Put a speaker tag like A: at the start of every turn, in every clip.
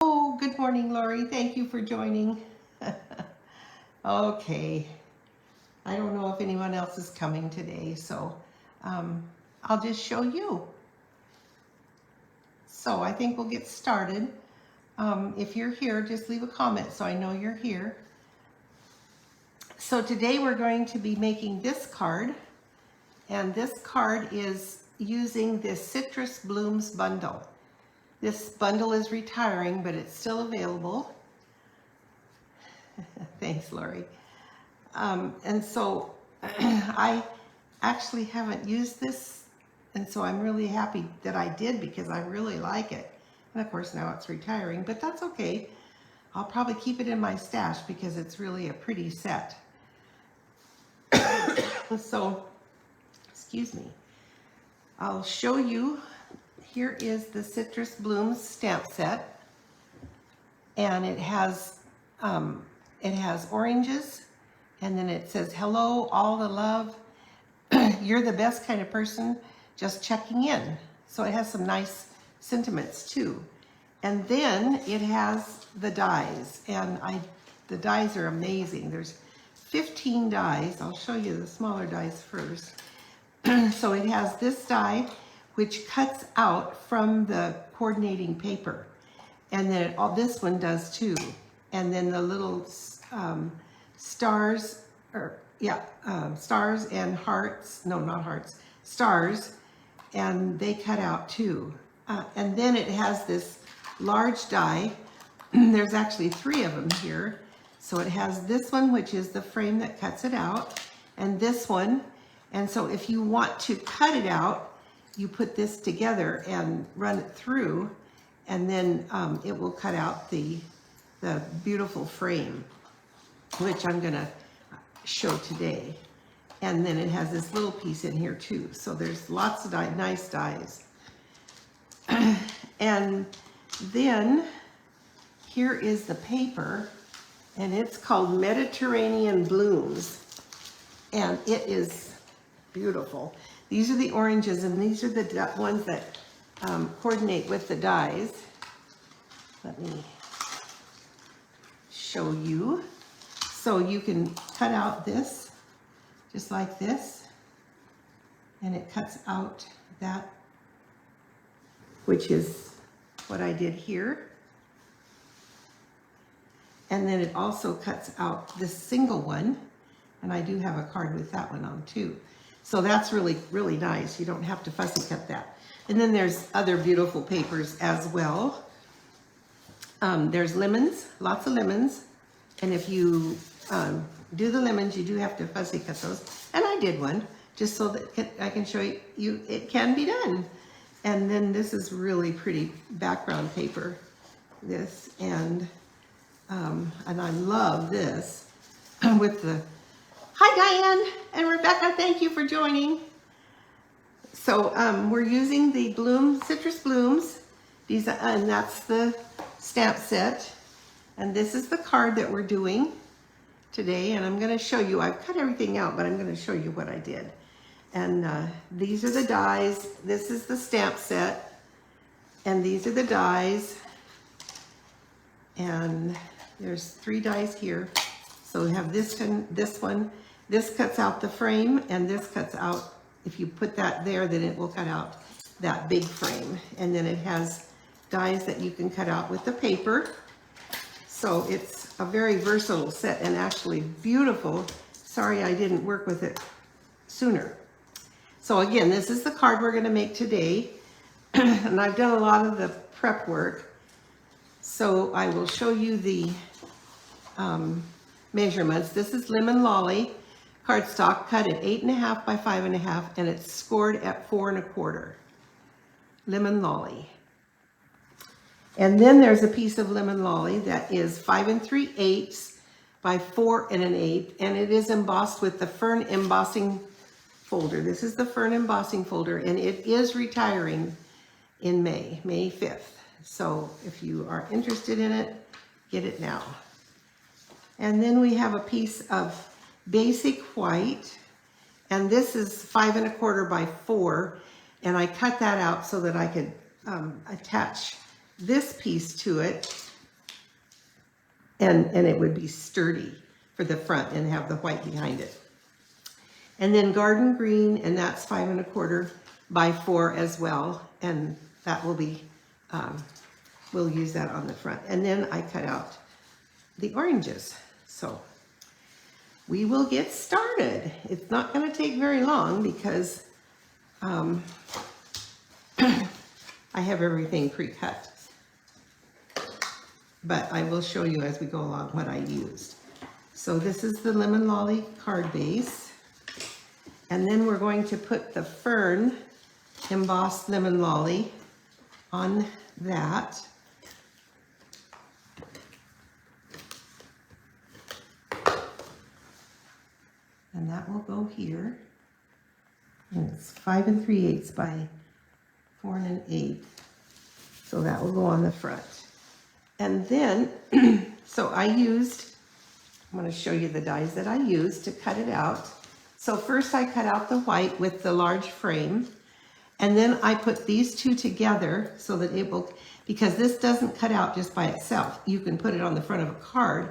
A: Oh, good morning, Lori. Thank you for joining. Okay. I don't know if anyone else is coming today, so I'll just show you. So I think we'll get started. If you're here, just leave a comment so I know you're here. So today we're going to be making this card, and this card is using this Citrus Blooms bundle. This bundle is retiring, but it's still available. Thanks, Lori. And so I actually haven't used this, and so I'm really happy that I did because I really like it. And of course now it's retiring, but that's okay. I'll probably keep it in my stash because it's really a pretty set. So, excuse me. I'll show you. Here is the Citrus Blooms stamp set, and it has oranges, and then it says, hello, all the love. You're the best kind of person, just checking in. So it has some nice sentiments too. And then it has the dies, and the dies are amazing. There's 15 dies. I'll show you the smaller dies first. So it has this die, which cuts out from the coordinating paper. And then this one does too. And then the little stars, stars and hearts, no, not hearts, stars, and they cut out too. And then it has this large die. There's actually 3 of them here. So it has this one, which is the frame that cuts it out, and this one. And so if you want to cut it out, you put this together and run it through, and then it will cut out the beautiful frame, which I'm gonna show today. And then it has this little piece in here too. So there's lots of nice dies. And then here is the paper, and it's called Mediterranean Blooms, and it is beautiful. These are the oranges, and these are the ones that coordinate with the dies. Let me show you. So you can cut out this, just like this, and it cuts out that, which is what I did here. And then it also cuts out this single one, and I do have a card with that one on too. So that's really, really nice. You don't have to fussy cut that. And then there's other beautiful papers as well. There's lemons, lots of lemons. And if you do the lemons, you do have to fussy cut those. And I did one, just so that I can show you it can be done. And then this is really pretty background paper, this. And I love this with the, hi Diane and Rebecca, thank you for joining. So we're using the Citrus Blooms, these, and that's the stamp set. And this is the card that we're doing today, and I'm gonna show you, I've cut everything out, but I'm gonna show you what I did. And these are the dies, this is the stamp set, and these are the dies. And there's 3 dies here. So we have this one, this cuts out the frame, and this cuts out, if you put that there, then it will cut out that big frame. And then it has dies that you can cut out with the paper. So it's a very versatile set and actually beautiful. Sorry I didn't work with it sooner. So again, this is the card we're gonna make today. And I've done a lot of the prep work. So I will show you the measurements. This is Lemon Lolly cardstock, cut at 8.5 by 5.5, and it's scored at 4 1/4. Lemon Lolly. And then there's a piece of Lemon Lolly that is 5 3/8 by 4 1/8, and it is embossed with the Fern Embossing Folder. This is the Fern Embossing Folder, and it is retiring in May 5th. So if you are interested in it, get it now. And then we have a piece of basic white, and this is 5 1/4 by 4, and I cut that out so that I could attach this piece to it. and it would be sturdy for the front and have the white behind it. And then garden green, and that's 5 1/4 by 4 as well, and that will be, we'll use that on the front. And then I cut out the oranges. So we will get started. It's not going to take very long because I have everything pre-cut. But I will show you as we go along what I used. So this is the Lemon Lolly card base. And then we're going to put the Fern Embossed Lemon Lolly on that. And that will go here. And it's 5 3/8 by 4 1/8. So that will go on the front. And then, so I used, I'm going to show you the dies that I used to cut it out. So first I cut out the white with the large frame. And then I put these two together so that it will, because this doesn't cut out just by itself. You can put it on the front of a card,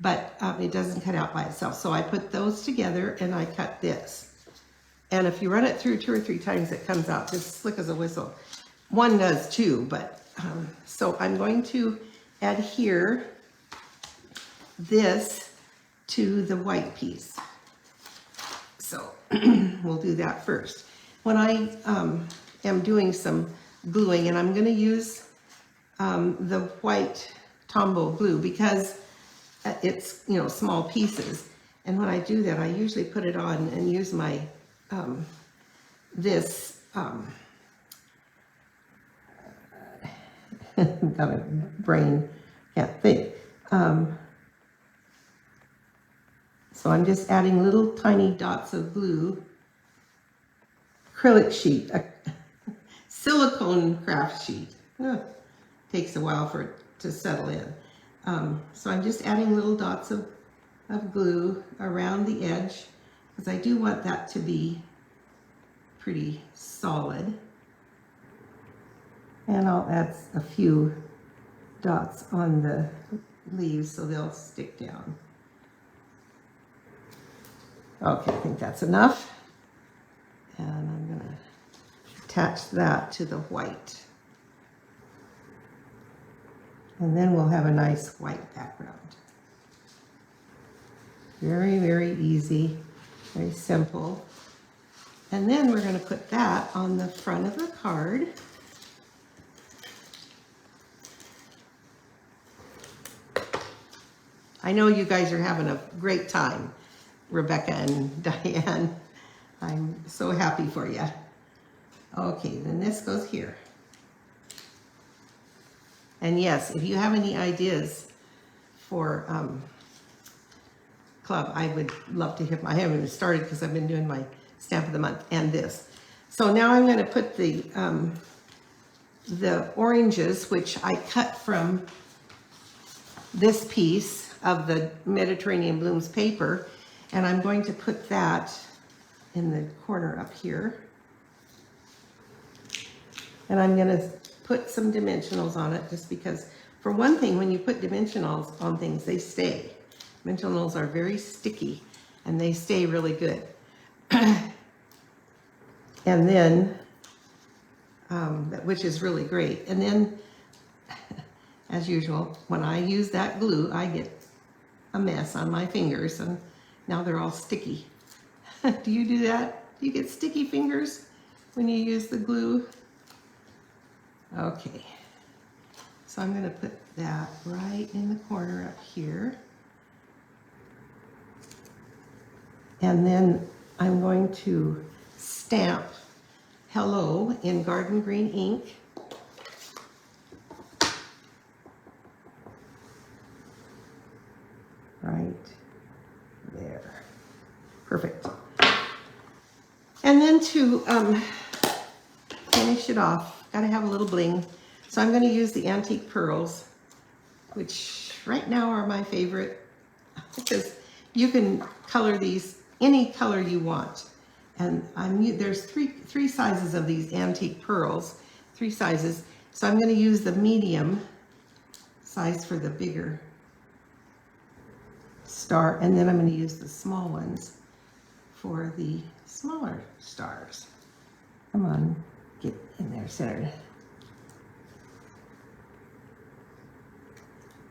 A: but it doesn't cut out by itself. So I put those together and I cut this. And if you run it through 2 or 3 times, it comes out just slick as a whistle. One does too, but so I'm going to adhere this to the white piece. So we'll do that first. When I am doing some gluing, and I'm going to use the white Tombow glue because it's, you know, small pieces. And when I do that, I usually put it on and use my got a brain, can't think. So I'm just adding little tiny dots of glue, acrylic sheet, a silicone craft sheet. Takes a while for it to settle in. So I'm just adding little dots of glue around the edge because I do want that to be pretty solid. And I'll add a few dots on the leaves so they'll stick down. Okay, I think that's enough. And I'm going to attach that to the white. And then we'll have a nice white background. Very, very easy, very simple. And then we're going to put that on the front of the card. I know you guys are having a great time, Rebecca and Diane. I'm so happy for you. Okay, then this goes here. And yes, if you have any ideas for club, I would love to hear. I haven't even started because I've been doing my stamp of the month and this. So now I'm going to put the oranges, which I cut from this piece of the Mediterranean Blooms paper, and I'm going to put that in the corner up here. And I'm going to put some dimensionals on it just because, for one thing, when you put dimensionals on things, they stay. Dimensionals are very sticky and they stay really good. And then, which is really great. And then, as usual, when I use that glue, I get a mess on my fingers and now they're all sticky. Do you do that? Do you get sticky fingers when you use the glue? Okay, so I'm going to put that right in the corner up here. And then I'm going to stamp hello in garden green ink. Right there. Perfect. And then to finish it off, gotta have a little bling. So I'm gonna use the antique pearls, which right now are my favorite because you can color these any color you want. And there's three sizes of these antique pearls, 3 sizes. So I'm gonna use the medium size for the bigger star, and then I'm going to use the small ones for the smaller stars. Come on, get in there centered.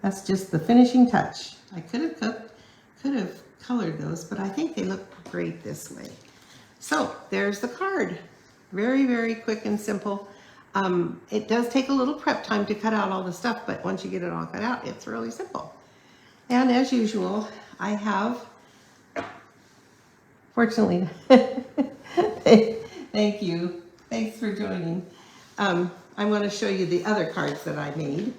A: That's just the finishing touch. I could have colored those, but I think they look great this way. So there's the card. Very, very quick and simple. It does take a little prep time to cut out all the stuff, but once you get it all cut out, it's really simple. And as usual, I have, fortunately, thank you. Thanks for joining. I want to show you the other cards that I made.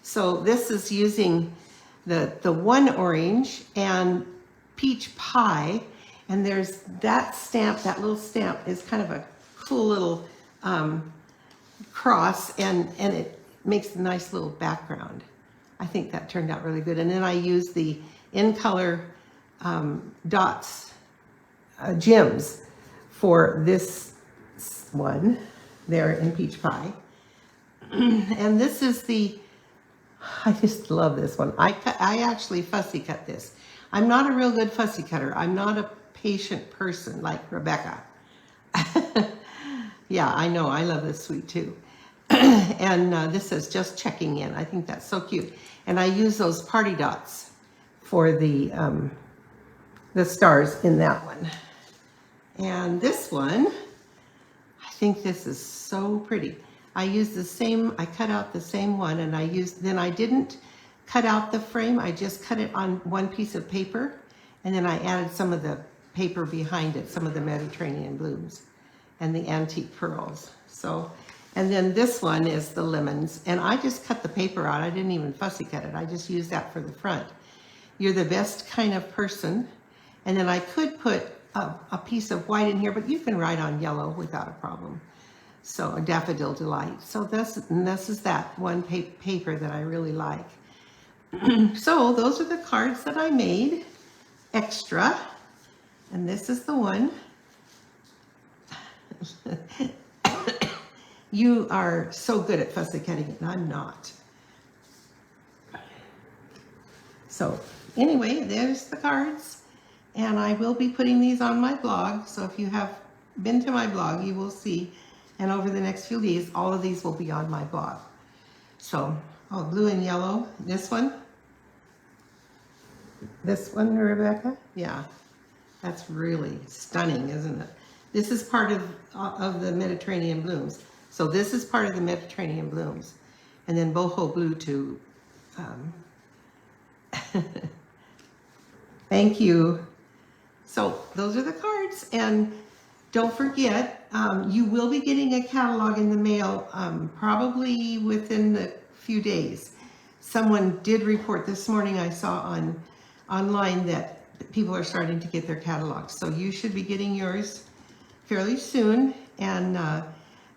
A: So this is using the one orange and peach pie, and there's that stamp, that little stamp is kind of a cool little cross, and it makes a nice little background. I think that turned out really good. And then I used the in color dots, gems for this one there in peach pie. And this is the, I just love this one. I actually fussy cut this. I'm not a real good fussy cutter. I'm not a patient person like Rebecca. Yeah, I know. I love this sweet too. And this says just checking in. I think that's so cute. And I use those party dots for the stars in that one. And this one, I think this is so pretty. I used the same, I cut out the same one, and then I didn't cut out the frame. I just cut it on one piece of paper, and then I added some of the paper behind it, some of the Mediterranean blooms and the antique pearls. So, and then this one is the lemons, and I just cut the paper out. I didn't even fussy cut it. I just used that for the front. You're the best kind of person. And then I could put a piece of white in here, but you can write on yellow without a problem. So a daffodil delight. So this is that one paper that I really like. So those are the cards that I made extra. And this is the one. You are so good at fussy cutting it, and I'm not. So anyway, there's the cards. And I will be putting these on my blog. So if you have been to my blog, you will see. And over the next few days, all of these will be on my blog. So, oh, blue and yellow. This one, Rebecca? Yeah, that's really stunning, isn't it? This is part of the Mediterranean blooms. So this is part of the Mediterranean blooms. And then boho blue too. Thank you. So those are the cards, and don't forget, you will be getting a catalog in the mail probably within a few days. Someone did report this morning, I saw online, that people are starting to get their catalogs. So you should be getting yours fairly soon. And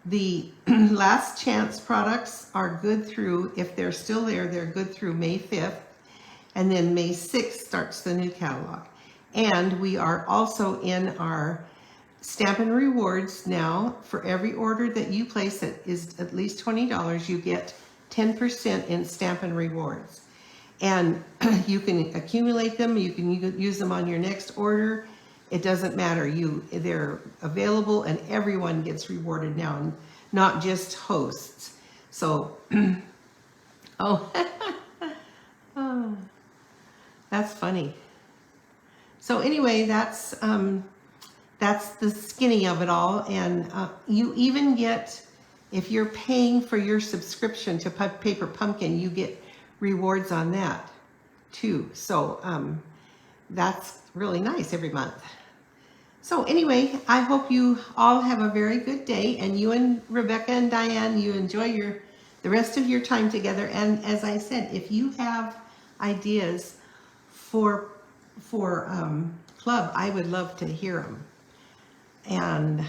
A: the last chance products are good through, if they're still there, they're good through May 5th. And then May 6th starts the new catalog. And we are also in our Stampin' Rewards now. For every order that you place that is at least $20, you get 10% in Stampin' Rewards. And you can accumulate them, you can use them on your next order. It doesn't matter. They're available, and everyone gets rewarded now, not just hosts. So, oh, oh, that's funny. So anyway, that's the skinny of it all. And you even get, if you're paying for your subscription to Paper Pumpkin, you get rewards on that too. So that's really nice every month. So anyway, I hope you all have a very good day, and you and Rebecca and Diane, you enjoy the rest of your time together. And as I said, if you have ideas for club, I would love to hear them. And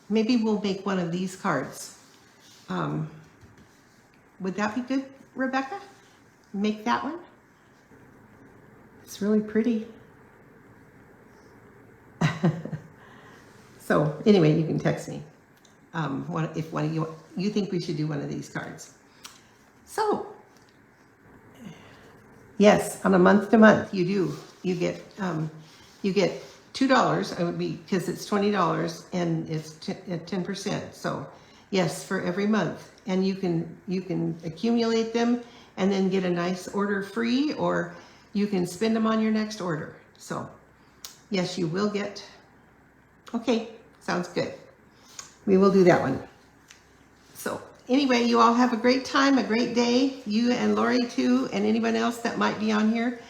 A: maybe we'll make one of these cards. Would that be good, Rebecca? Make that one? It's really pretty. So anyway, you can text me if one of you think we should do one of these cards. So Yes, on a month to month, you do. You get $2. It would be because it's $20 and it's 10%. So yes, for every month, and you can accumulate them and then get a nice order free, or you can spend them on your next order. So yes, you will get. Okay, sounds good. We will do that one. So anyway, you all have a great time, a great day. You and Lori too, and anyone else that might be on here.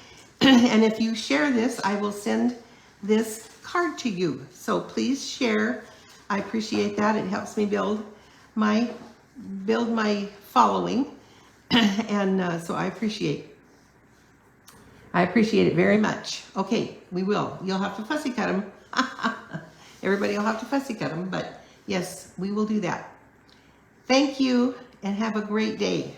A: And if you share this, I will send this card to you. So please share. I appreciate that. It helps me build my following. And so I appreciate it very much. Okay, we will. You'll have to fussy cut them. Everybody will have to fussy cut them, but yes, we will do that. Thank you and have a great day.